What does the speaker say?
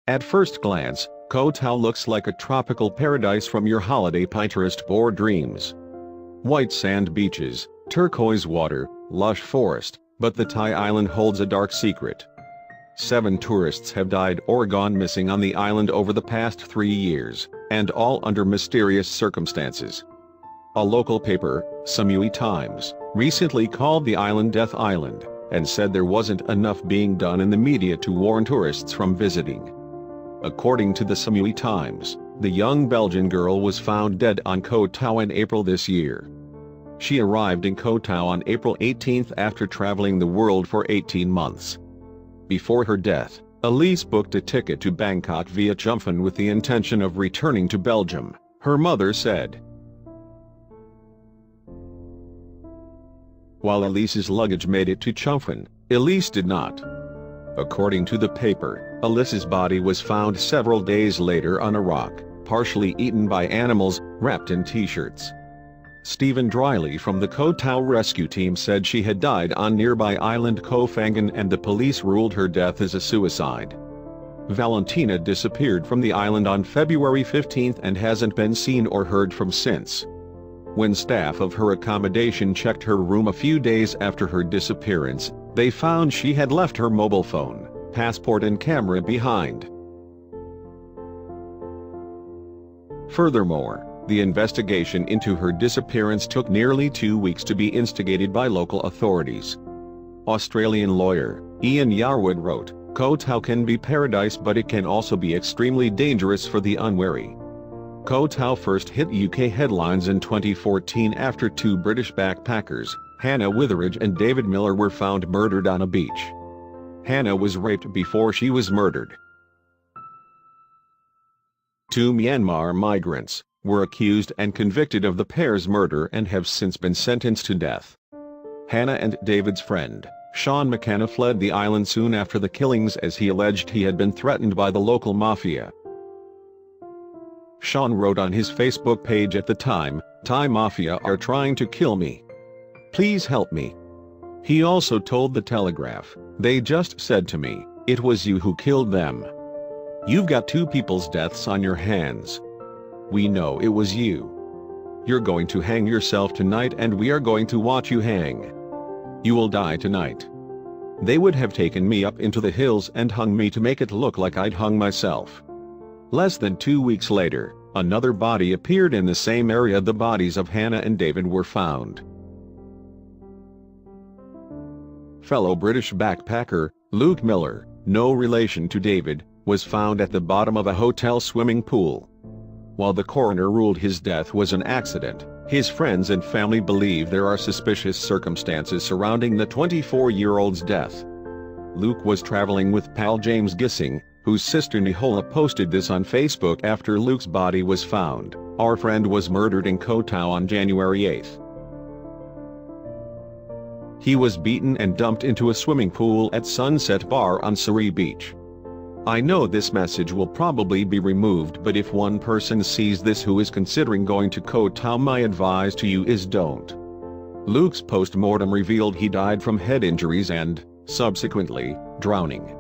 At first glance, Koh Tao looks like a tropical paradise from your holiday Pinterest board dreams. White sand beaches, turquoise water, lush forest, but the Thai island holds a dark secret. 7 tourists have died or gone missing on the island over the past 3 years, and all under mysterious circumstances. A local paper, Samui Times, recently called the island Death Island, and said there wasn't enough being done in the media to warn tourists from visiting. According to the Samui Times, the young Belgian girl was found dead on Koh Tao in April this year. She arrived in Koh Tao on April 18 after traveling the world for 18 months. Before her death, Elise booked a ticket to Bangkok via Chumphon with the intention of returning to Belgium, her mother said. While Elise's luggage made it to Chumphon, Elise did not. According to the paper, Elise's body was found several days later on a rock, partially eaten by animals, wrapped in t-shirts. Stephen Dryly from the Koh Tao rescue team said she had died on nearby island Koh Phangan and the police ruled her death as a suicide. Valentina disappeared from the island on February 15 and hasn't been seen or heard from since. When staff of her accommodation checked her room a few days after her disappearance, they found she had left her mobile phone, passport and camera behind. Furthermore, the investigation into her disappearance took nearly 2 weeks to be instigated by local authorities. Australian lawyer, Ian Yarwood wrote, "Koh Tao can be paradise but it can also be extremely dangerous for the unwary." Koh Tao first hit UK headlines in 2014 after 2 British backpackers, Hannah Witheridge and David Miller, were found murdered on a beach. Hannah was raped before she was murdered. 2 Myanmar migrants were accused and convicted of the pair's murder and have since been sentenced to death. Hannah and David's friend, Sean McKenna, fled the island soon after the killings as he alleged he had been threatened by the local mafia. Sean wrote on his Facebook page at the time, "Thai mafia are trying to kill me. Please help me." He also told The Telegraph, "They just said to me, 'It was you who killed them. You've got 2 people's deaths on your hands. We know it was you. You're going to hang yourself tonight and we are going to watch you hang. You will die tonight.' They would have taken me up into the hills and hung me to make it look like I'd hung myself." Less than 2 weeks later, another body appeared in the same area. The bodies of Hannah and David were found. Fellow British backpacker, Luke Miller, no relation to David, was found at the bottom of a hotel swimming pool. While the coroner ruled his death was an accident, his friends and family believe there are suspicious circumstances surrounding the 24-year-old's death. Luke was traveling with pal James Gissing, whose sister Nihola posted this on Facebook after Luke's body was found. "Our friend was murdered in Koh Tao on January 8. He was beaten and dumped into a swimming pool at Sunset Bar on Surrey Beach. I know this message will probably be removed, but if one person sees this who is considering going to Koh Tao, my advice to you is don't." Luke's post-mortem revealed he died from head injuries and, subsequently, drowning.